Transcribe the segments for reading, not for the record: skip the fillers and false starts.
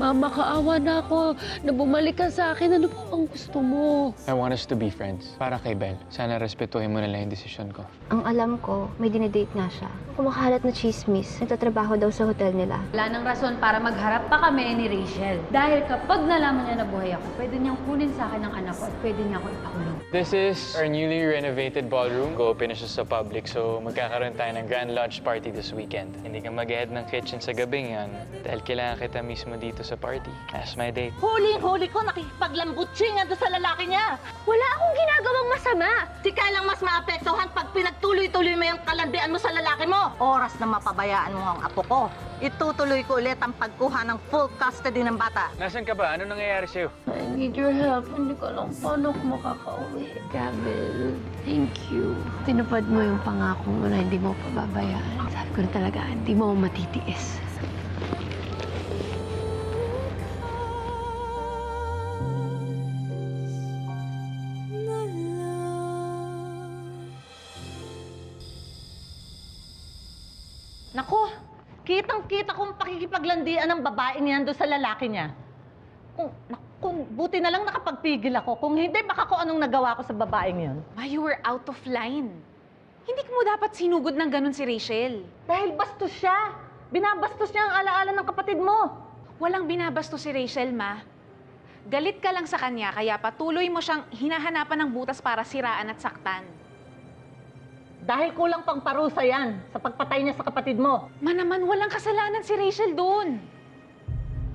Mama, kaawa na ako na bumalik ka sa akin. Ano ba ang gusto mo? I want us to be friends. Para kay Belle. Sana respetuhin mo na lang yung desisyon ko. Ang alam ko, may dinidate nga siya. Kumakalat na chismis. Nagtatrabaho daw sa hotel nila. Wala nang rason para magharap pa kami ni Rachel. Dahil kapag nalaman niya na buhay ako, pwede niyang kunin sa akin ang anak ko at pwede niya ako ipakulong. This is our newly renovated ballroom. Go-open na siya sa public, so magkakaroon tayo ng grand launch party this weekend. Hindi ka mag-head ng kitchen sa gabing yan dahil kailangan kita mismo dito sa party. As my date. Huling-huli ko nakikipaglambutsingan doon sa lalaki niya. Wala akong ginagawang masama! Si Kyle lang mas maapektuhan pag pinagtuloy-tuloy mo yung kalandian mo sa lalaki mo. Oras na mapabayaan mo ang apo ko. Itutuloy ko ulit ang pagkuha ng full custody ng bata. Nasaan ka ba? Ano nangyayari sa'yo? I need your help. Hindi ko alam paano ako makakauwi. Gavin, thank you. Tinupad mo yung pangako mo na hindi mo pababayaan. Sabi ko na talaga, hindi mo matitiis. Nako, kitang-kita kong pakikipaglandian ng babaeng yan doon sa lalaki niya. Kung buti na lang nakapagpigil ako. Kung hindi, baka kung anong nagawa ko sa babaeng yun. Ma, you were out of line. Hindi mo dapat sinugod ng ganun si Rachel. Dahil bastos siya. Binabastos niya ang alaala ng kapatid mo. Walang binabasto si Rachel, Ma. Galit ka lang sa kanya, kaya patuloy mo siyang hinahanapan ng butas para siraan at saktan. Dahil kulang pang parusa yan sa pagpatay niya sa kapatid mo. Ma naman, walang kasalanan si Rachel doon.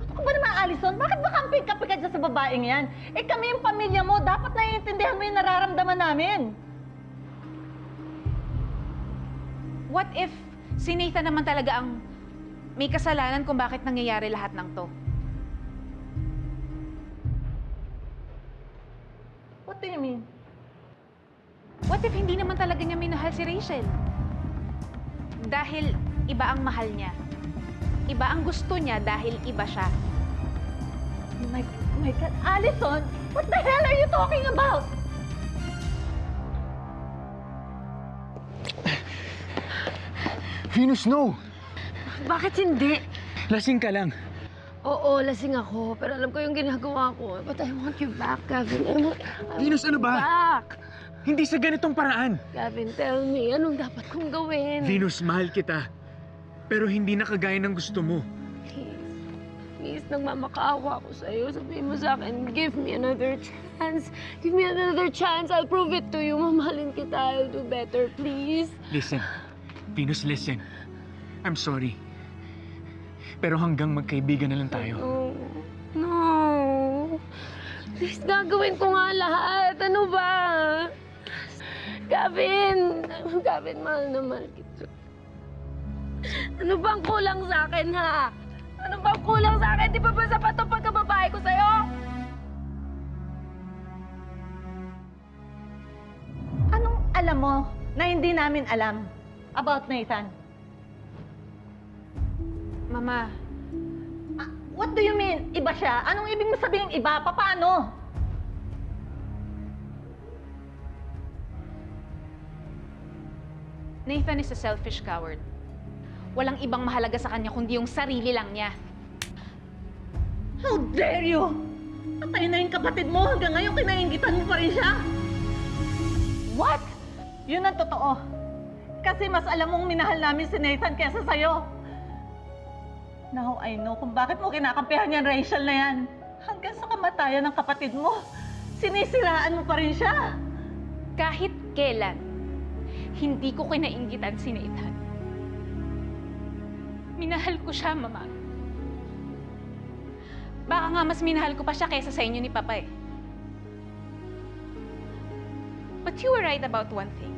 Ano ka ba naman, Allison? Bakit ba kamping-kapi ka dyan sa babaeng yan? Eh kami yung pamilya mo, dapat naiintindihan mo yung nararamdaman namin. What if si Nathan naman talaga ang may kasalanan kung bakit nangyayari lahat ng to? What do you mean? What if hindi naman talaga niya minahal si Rachel? Dahil iba ang mahal niya. Iba ang gusto niya dahil iba siya. My God, Allison, what the hell are you talking about? Venus, no! Bakit hindi? Lasing ka lang. Oo, lasing ako. Pero alam ko yung ginagawa ko. But I want you back, Gavin. I want Venus, ano ba? back. Hindi sa ganitong paraan. Gavin, tell me, anong dapat kong gawin? Venus, mahal kita. Pero hindi na kagaya ng gusto mo. Please, nagmamakaawa ako sa'yo. Sabihin mo sa akin, give me another chance. Give me another chance. I'll prove it to you. Mamahalin kita. I'll do better, please. Listen. Venus, listen. I'm sorry. Pero hanggang magkaibigan na lang tayo. No. No. Please, gagawin ko nga lahat. Ano ba? Gavin! Gavin, mahal na mahal kita. Ano bang kulang sa akin, ha? Ano bang kulang sa akin? Di ba ba sapat ang pagkababae ko sa'yo? Anong alam mo na hindi namin alam about Nathan? Mama, What do you mean, iba siya? Anong ibig mo sabihin iba? Paano? Nathan is a selfish coward. Walang ibang mahalaga sa kanya kundi yung sarili lang niya. How dare you? Patay na yung kapatid mo. Hanggang ngayon, kinaingitan mo pa rin siya. What? Yun ang totoo. Kasi mas alam mong minahal namin si Nathan kesa sa'yo. Now I know kung bakit mo kinakampihan yan, Rachel na yan. Hanggang sa kamatayan ng kapatid mo, sinisiraan mo pa rin siya. Kahit kailan, hindi ko kinainggitan si Nathan. Minahal ko siya, Mama. Baka nga mas minahal ko pa siya kaysa sa inyo ni Papa eh. But you were right about one thing.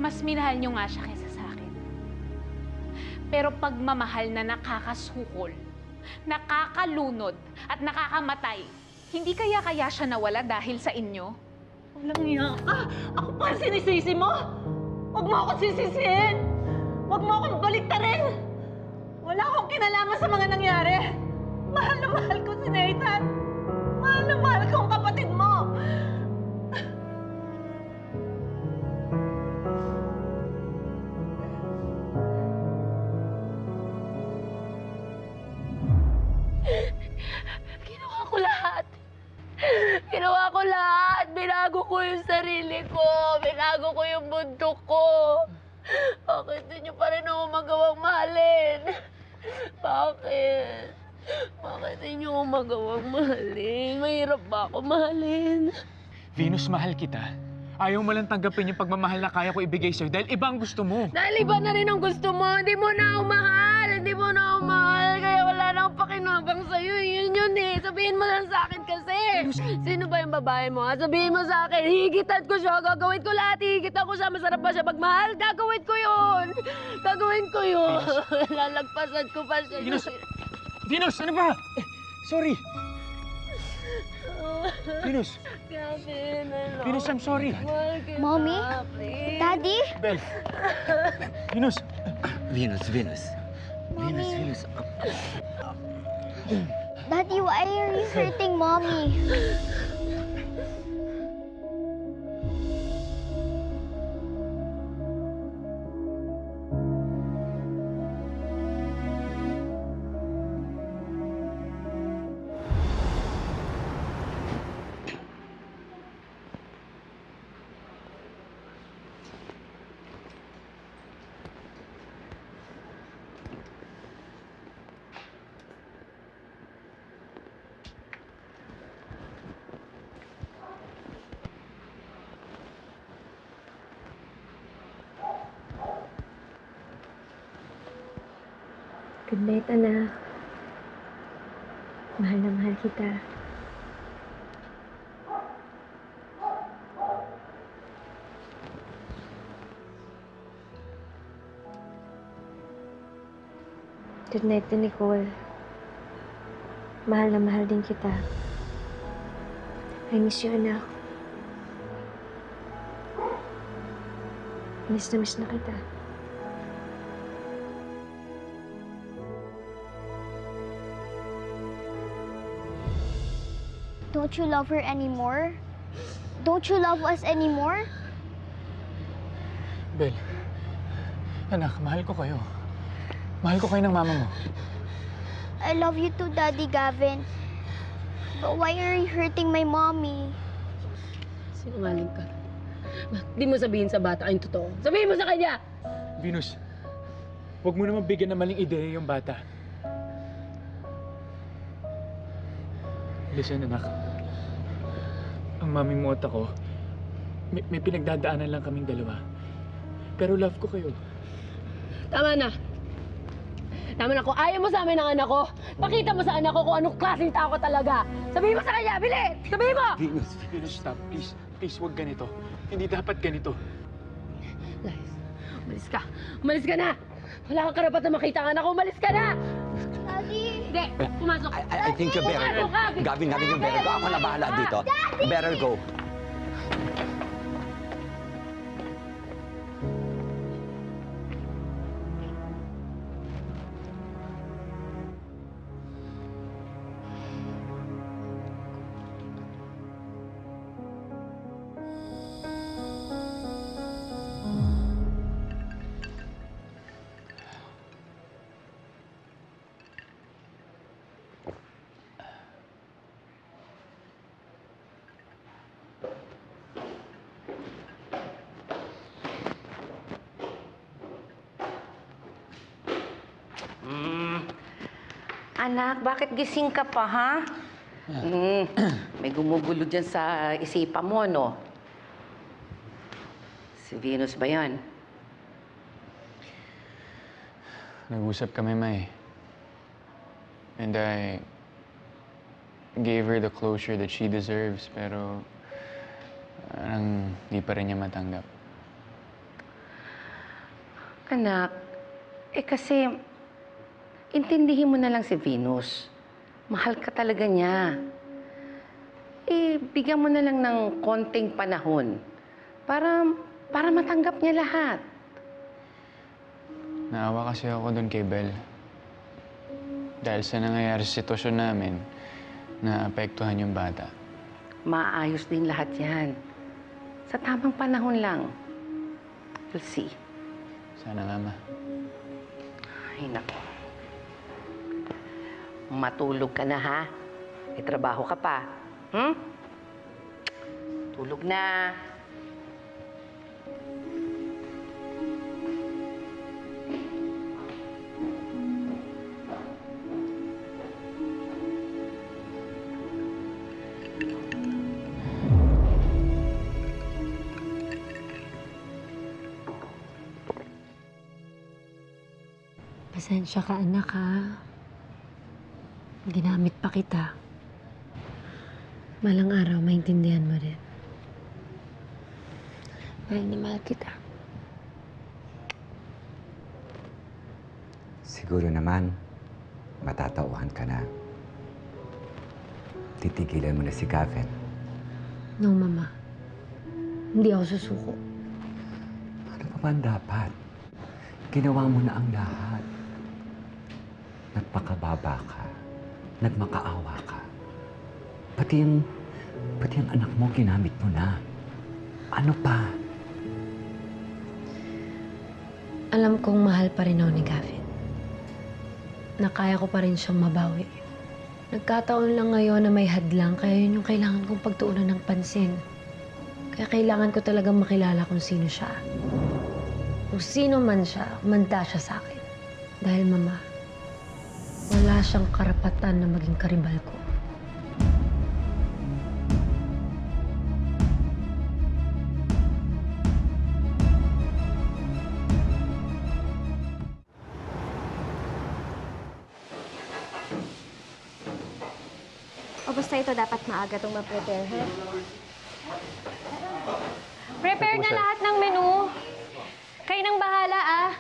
Mas minahal niyo nga siya kaysa sa akin. Pero pagmamahal na nakakasukol, nakakalunod, at nakakamatay, hindi kaya siya nawala dahil sa inyo? Walang iya ka. Ako pa ang sinisisi mo. Huwag mo akong sisisihin. Huwag mo akong baliktarin. Wala akong kinalaman sa mga nangyari. Mahal na mahal ko si Nathan. Mahal na mahal ko ang kapatid mo. Ginawa ko lahat. Binago ko yung sarili ko. Binago ko yung mundo ko. Bakit di niyo pa rin ako magawang mahalin? Bakit? Bakit di niyo ako magawang mahalin? Mahirap ba ako mahalin? Venus, mahal kita. Ayaw mo lang tanggapin yung pagmamahal na kaya ko ibigay sa'yo dahil iba ang gusto mo. Dahil iba na rin ang gusto mo. Hindi mo na ako mahal. Hindi mo na ako mahal. Kaya wala na akong pakinabang sa'yo. Yun eh. Sabihin mo lang sa akin kasi. Sino ba yung babae mo? Sabihin mo sa akin. Higitan ko siya. Gagawin ko lahat. Higitan ko siya. Masarap ba siya magmahal? Gagawin ko yun. Gagawin ko yun. Lalagpasan ko pa siya. Venus, ano ba? Sorry. Venus. Gavin, I love Venus, I'm sorry. Mahal kita, Mommy? please. Daddy? Bel. Venus. Venus. Daddy, why are you hurting Mommy? Good night, anak. Mahal na mahal kita. Good night din, Nicole. Mahal na mahal din kita. I miss you, anak. Miss na kita. Don't you love her anymore? Don't you love us anymore? Bel. Anak, mahal ko kayo. Mahal ko kayo ng mama mo. I love you too, Daddy Gavin. But why are you hurting my mommy? Sinungaling ka. Di mo sabihin sa bata yung totoo. Sabihin mo sa kanya! Venus, huwag mo naman bigyan ng maling ideya yung bata. Listen, anak. Ang mami mo at ako, may pinagdadaanan lang kaming dalawa. Pero love ko kayo. Tama na. Tama na. Kung ayaw mo sa amin ang anak ko, pakita mo sa anak ko kung anong klaseng tao ko talaga. Sabihin mo sa kanya, bilis! Sabihin mo! Venus, stop. Please, huwag ganito. Hindi dapat ganito. Guys, umalis ka. Umalis ka na! Wala kang karapatan makita ang anak ko. Umalis ka na! Daddy! Hindi, pumasok. I think you better. Pumasok ka! Gavin, yung better go. Ako na bahala dito. Better go. Anak, bakit gising ka pa, ha? May gumugulo dyan sa isipan mo, no? Si Venus ba yan? Nag-usap kami, May. And I gave her the closure that she deserves, pero parang di pa rin niya matanggap. Anak, kasi intindihin mo na lang si Venus. Mahal ka talaga niya. Bigyan mo na lang ng konting panahon para matanggap niya lahat. Naawa kasi ako doon kay Bel. Dahil sa nangyayari sa sitwasyon namin, naapektuhan yung bata. Maayos din lahat yan. Sa tamang panahon lang. You'll see. Sana nga, Ma. Ay, naku. Matulog ka na, ha? May trabaho ka pa. Tulog na. Pasensya ka, anak, ha? Ginamit pa kita. Malang araw, maintindihan mo rin. Mahal na mahal kita. Siguro naman, matatauhan ka na. Titigilan mo na si Gavin. No, Mama. Hindi ako susuko. Ano pa ba ang dapat? Ginawa mo na ang lahat. Nagpakababa ka. Nagmakaawa ka. Pati ang anak mo, ginamit mo na. Ano pa? Alam kong mahal pa rin ako ni Gavin. Na kaya ko pa rin siyang mabawi. Nagkataon lang ngayon na may hadlang, kaya yun yung kailangan kong pagtuunan ng pansin. Kaya kailangan ko talagang makilala kung sino siya. Kung sino man siya, manda siya sa akin. Dahil, Mama, wala siyang karapatan na maging karibal ko. O basta ito dapat maaga itong ma-prepare, ha? Prepare na lahat ng menu. Kayo nang bahala, ah.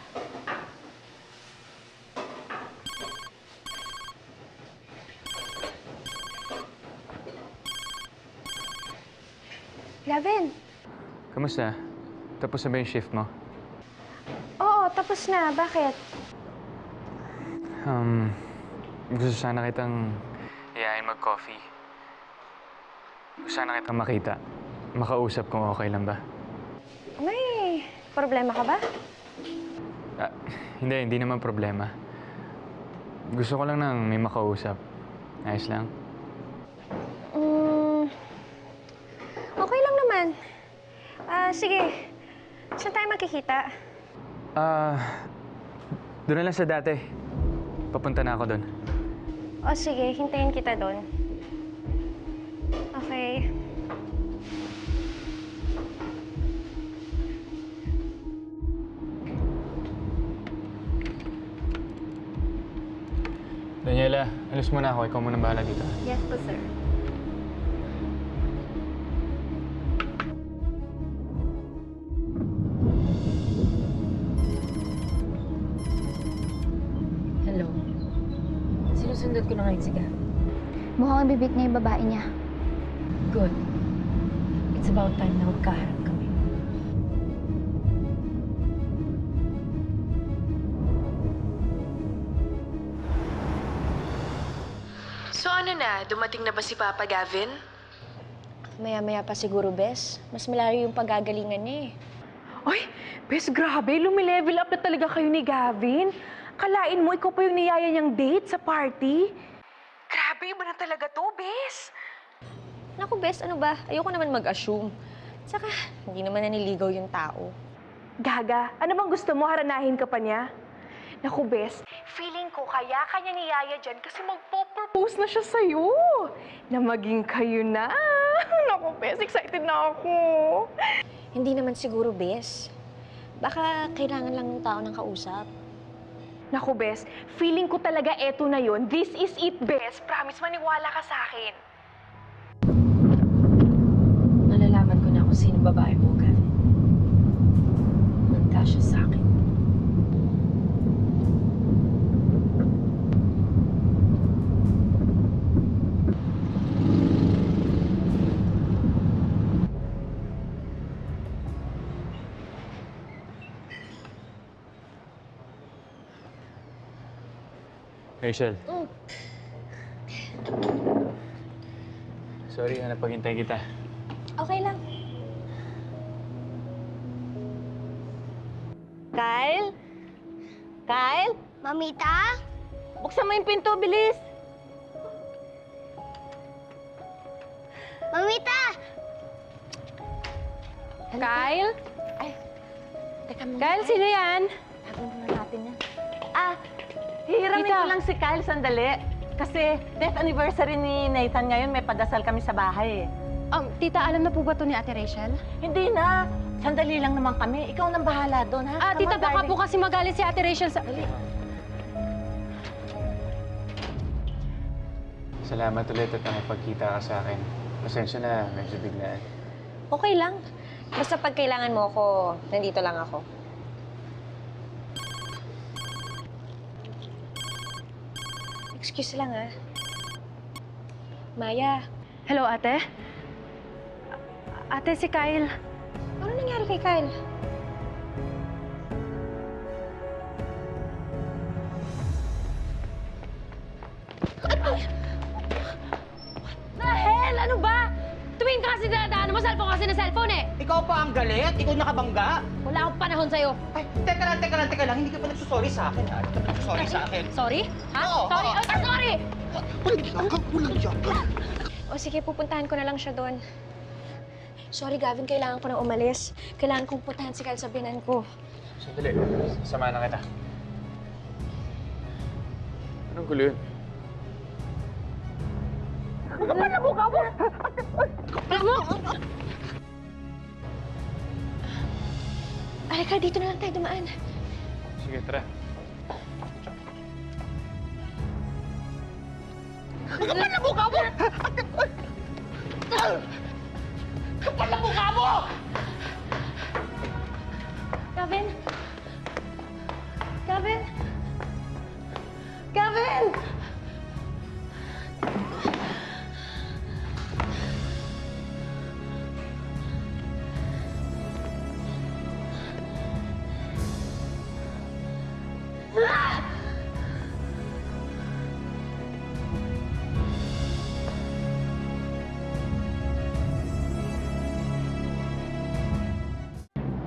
Gavin! Kamusta? Tapos na ba yung shift mo? Oo, tapos na. Bakit? Gusto sana kitang iyain mag-coffee. Gusto sana kitang makita. Makausap kung okay lang ba. May problema ka ba? Hindi naman problema. Gusto ko lang nang may makausap. Ayos lang. Okay lang naman. Sige. Saan tayo makikita? Doon na lang sa dati. Papunta na ako doon. O sige, hintayin kita doon. Okay. Daniela, alis muna ako. Ikaw muna bahala dito. Yes po, sir. Hello. Sinusundot ko na ngayon si Gavin. Mukhang bibig na yung babae niya. Good. It's about time na magkaharap kami. So ano na, dumating na ba si Papa Gavin? Maya-maya pa siguro, Bes. Mas malayo yung paggagalingan niya eh. Ay, Bes, grabe. Lumilevel up na talaga kayo ni Gavin. Kalain mo, ikaw pa yung niyaya niyang date sa party. Grabe, iba na talaga to, Bes. Naku, Bes, ano ba? Ayoko naman mag-assume. Saka, hindi naman naniligaw yung tao. Gaga, ano bang gusto mo? Haranahin ka pa niya? Naku, Bes, feeling ko kaya kanya niyaya dyan kasi magpo-propose na siya sa'yo. Na maging kayo na. Naku, Bes, excited na ako. Hindi naman siguro, Bes. Baka kailangan lang ng tao ng kausap. Naku, Bes, feeling ko talaga eto na yon. This is it, Bes. Promise, maniwala ka sa akin. Malalaman ko na kung sino babae mo, Gavin. Manda siya sa akin. Rachel. Sorry, napaghintay kita. Okay lang. Kyle? Kyle? Mamita? Buksan mo yung pinto, bilis! Mamita! Kyle? Ay, teka muna. Kyle, sino yan? Tago muna natin yan. Hihiramin Tita. ko lang si Kyle sandali. Kasi death anniversary ni Nathan ngayon, may padasal kami sa bahay eh. Tita, alam na po ba to ni Ate Rachel? Hindi na. Sandali lang naman kami. Ikaw nang bahala doon, ha? Tita, Come on, baka darling. po kasi magalit si Ate Rachel sa... Salamat ulit at nakipagkita ka sa akin. Pasensya na, medyo biglaan. Okay lang. Basta pag kailangan mo ako, nandito lang ako. Excuse lang, ah. Maya, Hello, Ate? Ate, si Kyle. ano nangyari kay Kyle? Nahel, ano ba? Tuwing ka kasi dadaan mo, cellphone kasi na cellphone eh. Ikaw pa ang galit? Ikaw nakabangga? Wala akong panahon sa'yo. Ay, teka lang. Hindi ka pa nagsusorry sa akin, ha? Hindi ka pa nagsusorry sa akin. Sorry? Ha? Oo, Sorry? oo. Oh, sorry! Walang yaka. O sige, pupuntahan ko na lang siya doon. Sorry, Gavin, kailangan ko na umalis. Kailangan kong puntahan si Kyle sa binan ko. Sandali, samahan na kita. Anong gulo yun? Alika, dito na lang tayo dumaan. Sige, tara. Gavin! Gavin! Gavin!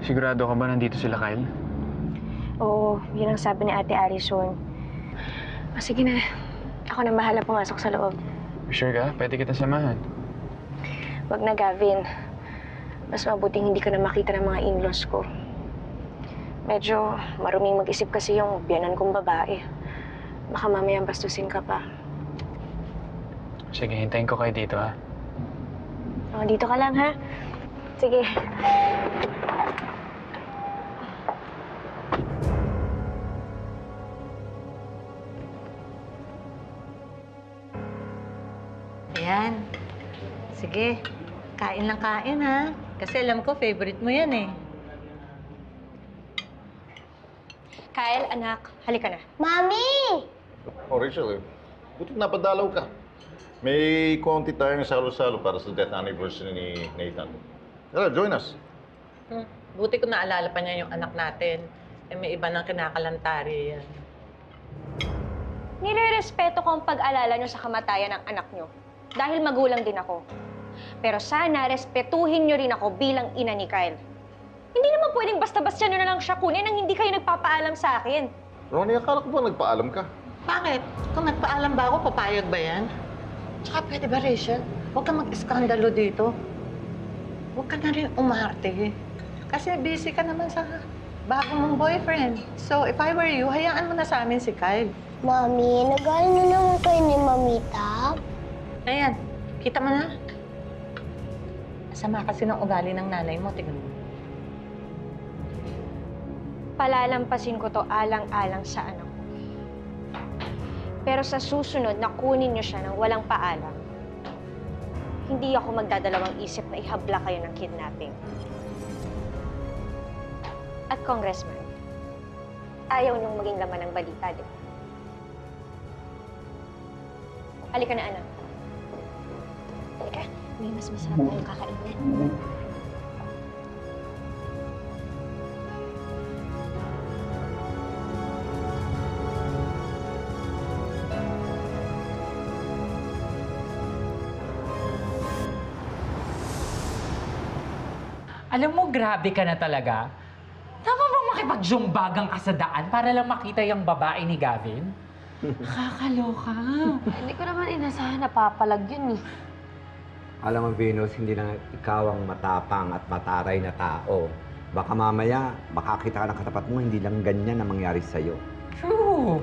Sigurado ka ba nandito sila, Kyle? Oo, yun ang sabi ni Ate Alison. Sige na, ako na bahala pumasok sa loob. Sure ka? Pwede kita samahan. Wag na, Gavin. Mas mabuting hindi ka na makita ng mga in-laws ko. Medyo maruming mag-isip kasi yung biyanan kong babae. Baka mamaya bastusin ka pa. Sige, hintayin ko kayo dito, ha? O, dito ka lang, ha? Sige. Ayan. Sige. Kain lang kain, ha? Kasi alam ko, favorite mo yan, eh. Kyle, anak, halika na. Mami! Oh, Rachel, buti napadalaw ka. May konti tayong salo-salo para sa death anniversary ni Nathan. Tara, join us. Buti ko naalala pa niya yung anak natin. Eh, may iba nang kinakalantari yan. Nire-respeto ko ang pag-alala nyo sa kamatayan ng anak nyo. Dahil magulang din ako. Pero sana respetuhin nyo rin ako bilang ina ni Kyle. Hindi naman pwedeng basta-basta nyo na lang siya kunin nang hindi kayo nagpapaalam sa akin. Ronnie, akala ko ba nagpaalam ka? Bakit? Kung nagpaalam ba ako, papayag ba yan? Tsaka pwede ba, Rachel? Huwag kang mag-iskandalo dito. Huwag ka na rin umarte. Kasi busy ka naman sa bago mong boyfriend. So, if I were you, hayaan mo na sa amin si Kyle. Mami, nagaling na naman kayo ni Mamita. Ayan, kita mo na. Sama kasi ng ugali ng nanay mo, tignan mo. Palalampasin ko to alang-alang sa anak ko. Pero sa susunod na kunin niyo siya ng walang paalam, hindi ako magdadalawang isip na ihabla kayo ng kidnapping. At Congressman, ayaw niyong maging laman ng balita, di ba? Halika na, anak. Halika, may mas masarap tayong kakainin. Alam mo, grabe ka na talaga. Tama bang makipag-zumbagang ka sa daan para lang makita yung babae ni Gavin? Nakakaloka. Hindi ko naman inasahan na papalag yun eh. Alam mo, Venus, hindi lang ikaw ang matapang at mataray na tao. Baka mamaya, makakita ka ng katapat mo, hindi lang ganyan ang mangyari sa'yo. True.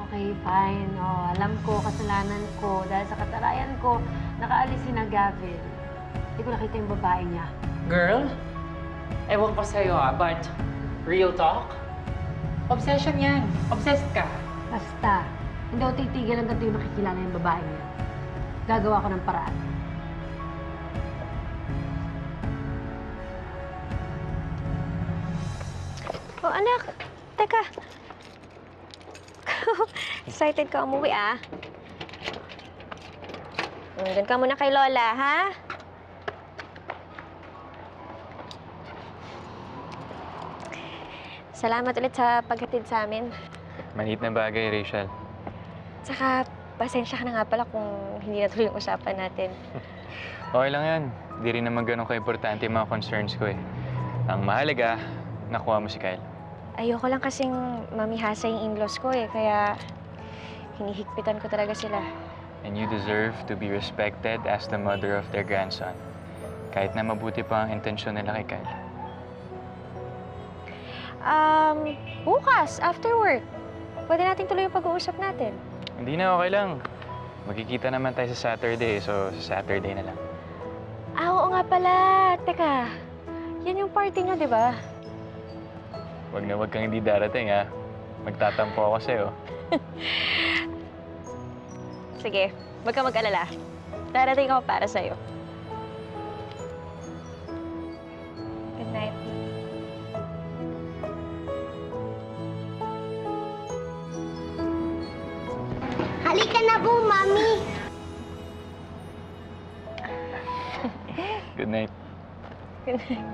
Okay, fine. Alam ko, kasalanan ko. Dahil sa katarayan ko, nakaalis si na Gavin. Hindi ko nakita yung babae niya. Girl, ewan ko sa'yo but real talk, obsession yan. Obsessed ka. Basta, hindi ako titigil hanggang yung nakikilala yung babae niya. Gagawa ko ng paraan. Oh, anak. Teka. Excited ka umuwi, ah. Doon ka muna kay Lola, ha? Salamat ulit sa paghatid sa amin. Maliit na bagay, Rachel. Tsaka, pasensya ka na nga pala kung hindi natuloy yung usapan natin. Okay lang yan. Di rin naman ganun ka-importante yung mga concerns ko eh. Ang mahalaga, nakuha mo si Kyle. Ayoko lang kasing mamihasa yung in-laws ko eh, kaya hinihigpitan ko talaga sila. And you deserve to be respected as the mother of their grandson. Kahit na mabuti pa ang intensyon nila kay Kyle. Bukas, after work, pwede natin tuloy yung pag-uusap natin. Hindi na, okay lang. Magkikita naman tayo sa Saturday, so sa Saturday na lang. Oo nga pala. Teka, yan yung party nyo, di ba? Wag na wag kang hindi darating, ha? Magtatampo ako sa'yo. Sige, wag ka mag-alala. Darating ako para sa'yo. Good night. Halika na po, Mami. Good night. Good night.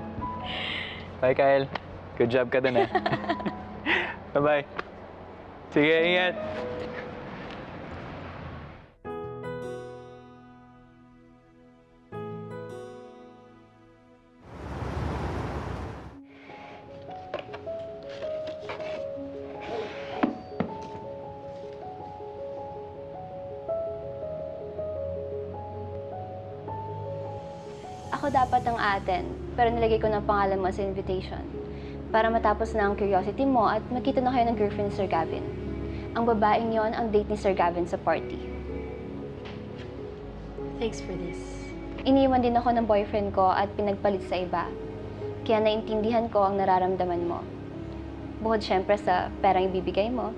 Bye, Kyle. Good job ka dun, ha? Bye-bye. Sige, ingat. Ako dapat ang attend, pero nilagay ko ng pangalan mo sa invitation. Para matapos na ang curiosity mo at makita na kayo ng girlfriend ni Sir Gavin. Ang babaeng yon ang date ni Sir Gavin sa party. Thanks for this. Iniwan din ako ng boyfriend ko at pinagpalit sa iba. Kaya naintindihan ko ang nararamdaman mo. Bukod syempre sa perang ibibigay mo.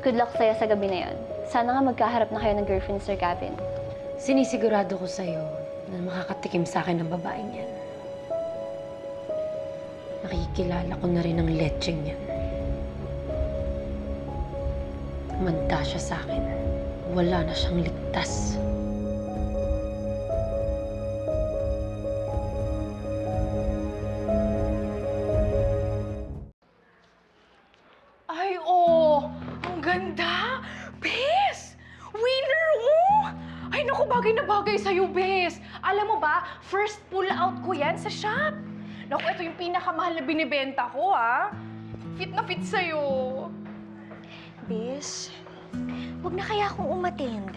Good luck sa'yo sa gabi na yon. Sana nga magkaharap na kayo ng girlfriend ni Sir Gavin. Sinisigurado ko sa'yo na makakatikim sa akin ng babaeng yan. Nakikilala ko na rin ang lecheng yan. Manda siya sa akin. Wala na siyang ligtas. Ay, oh! Ang ganda! Bes! Winner, oh! Ay, naku, bagay na bagay sa'yo, Bes. Alam mo ba, first pull-out ko yan sa shop. Naku, ito yung pinakamahal na binibenta ko, ha? Fit na fit sa'yo. Bes, huwag na kaya akong umattend.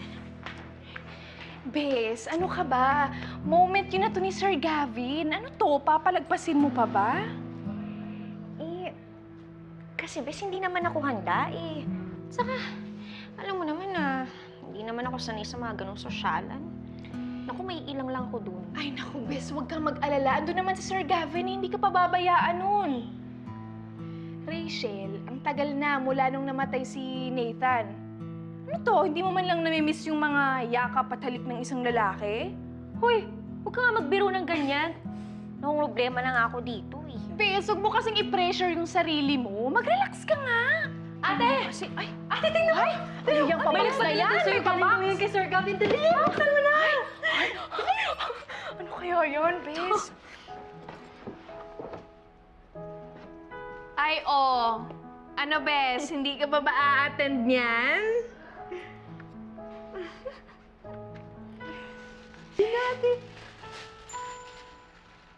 Bes, ano ka ba? Moment yun na to ni Sir Gavin. Ano to? Papalagpasin mo pa ba? Kasi bes, hindi naman ako handa eh. Saka, alam mo naman na hindi naman ako sanay sa mga ganong sosyalan. Naku, may ilang lang ko dun. Ay, naku, Bes, huwag kang mag-alala. Ando naman si Sir Gavin, hindi ka pababayaan nun. Rachel, ang tagal na mula nung namatay si Nathan. Ano to? Hindi mo man lang namimiss yung mga yakap at halik ng isang lalaki? Hoy, huwag ka nga magbiro ng ganyan. Noong problema na nga ako dito eh. Bes, huwag mo kasing i-pressure yung sarili mo. Mag-relax ka nga. Ate! Ate, tingnan mo! Ay, yung pabaks na yan! May pabaks! Kay Sir Gavin, dali! Buksan mo na! Ano kaya yun, Bes? Ay, oh. Ano, Bes? Hindi ka ba a-attend niyan?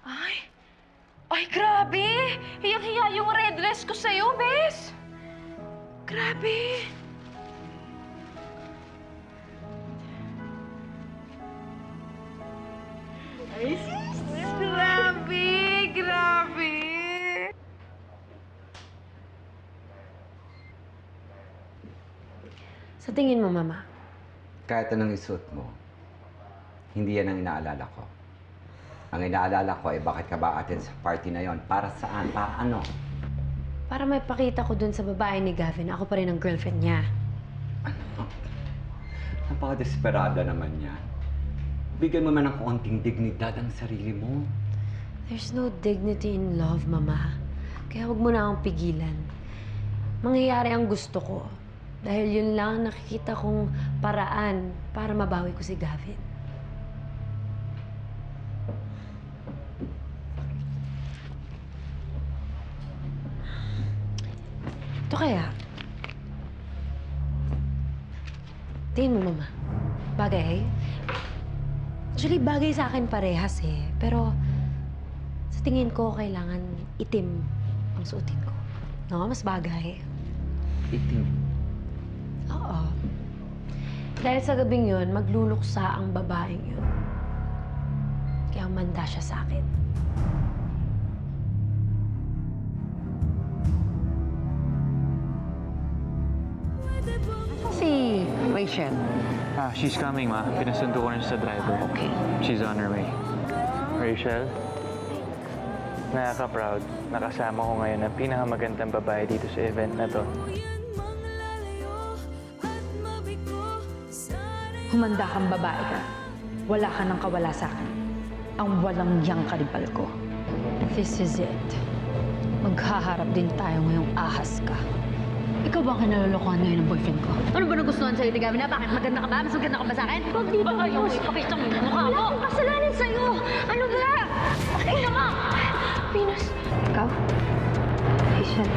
Ay, Ay, grabe! Hiyang-hiya yung red dress ko sa'yo, bes! Grabe! Ay, sis! Grabe! Grabe! Sa tingin mo, Mama, Kahit anong isuot mo, hindi yan ang inaalala ko. Ang inaalala ko ay bakit ka ba atin sa party na yon? Para saan? Para ano? para may pakita ko dun sa babae ni Gavin, ako pa rin ang girlfriend niya. Napaka-desperada naman yan. Bigyan mo man ng konting dignidad ang sarili mo. There's no dignity in love, Mama. Kaya huwag mo na akong pigilan. Mangyayari ang gusto ko. Dahil yun lang ang nakikita kong paraan para mabawi ko si Gavin. Ito kaya? Tingin mo, Mama. Bagay? Actually, bagay sa akin parehas eh. Pero sa tingin ko, kailangan itim ang suotin ko. No? Mas bagay. Itim. Oo. Dahil sa gabing yun, magluluksa ang babaeng yun. Kaya manda siya sa akin. Si Rachel. She's coming, ma. Pinasundo ko na siya sa driver. Okay. She's on her way. Rachel, nakaka-proud. Nakasama ko ngayon ang pinakamagandang babae dito sa event na to. Humanda kang babae ka. Wala ka nang kawala sa akin. Ang walang yang karibal ko. This is it. Maghaharap din tayo ngayong ahas ka. Ikaw ba ang kinalolokohan ngayon ng boyfriend ko? Ano ba nagustuhan sa'yo ni Gavin? Bakit maganda ka ba? Mas maganda ka ba sa akin? Huwag dito kayo. Ipakita mo yung mukha mo. Wala akong kasalanan sa'yo! Ano ba? Okay na mo! Ikaw? Rachel,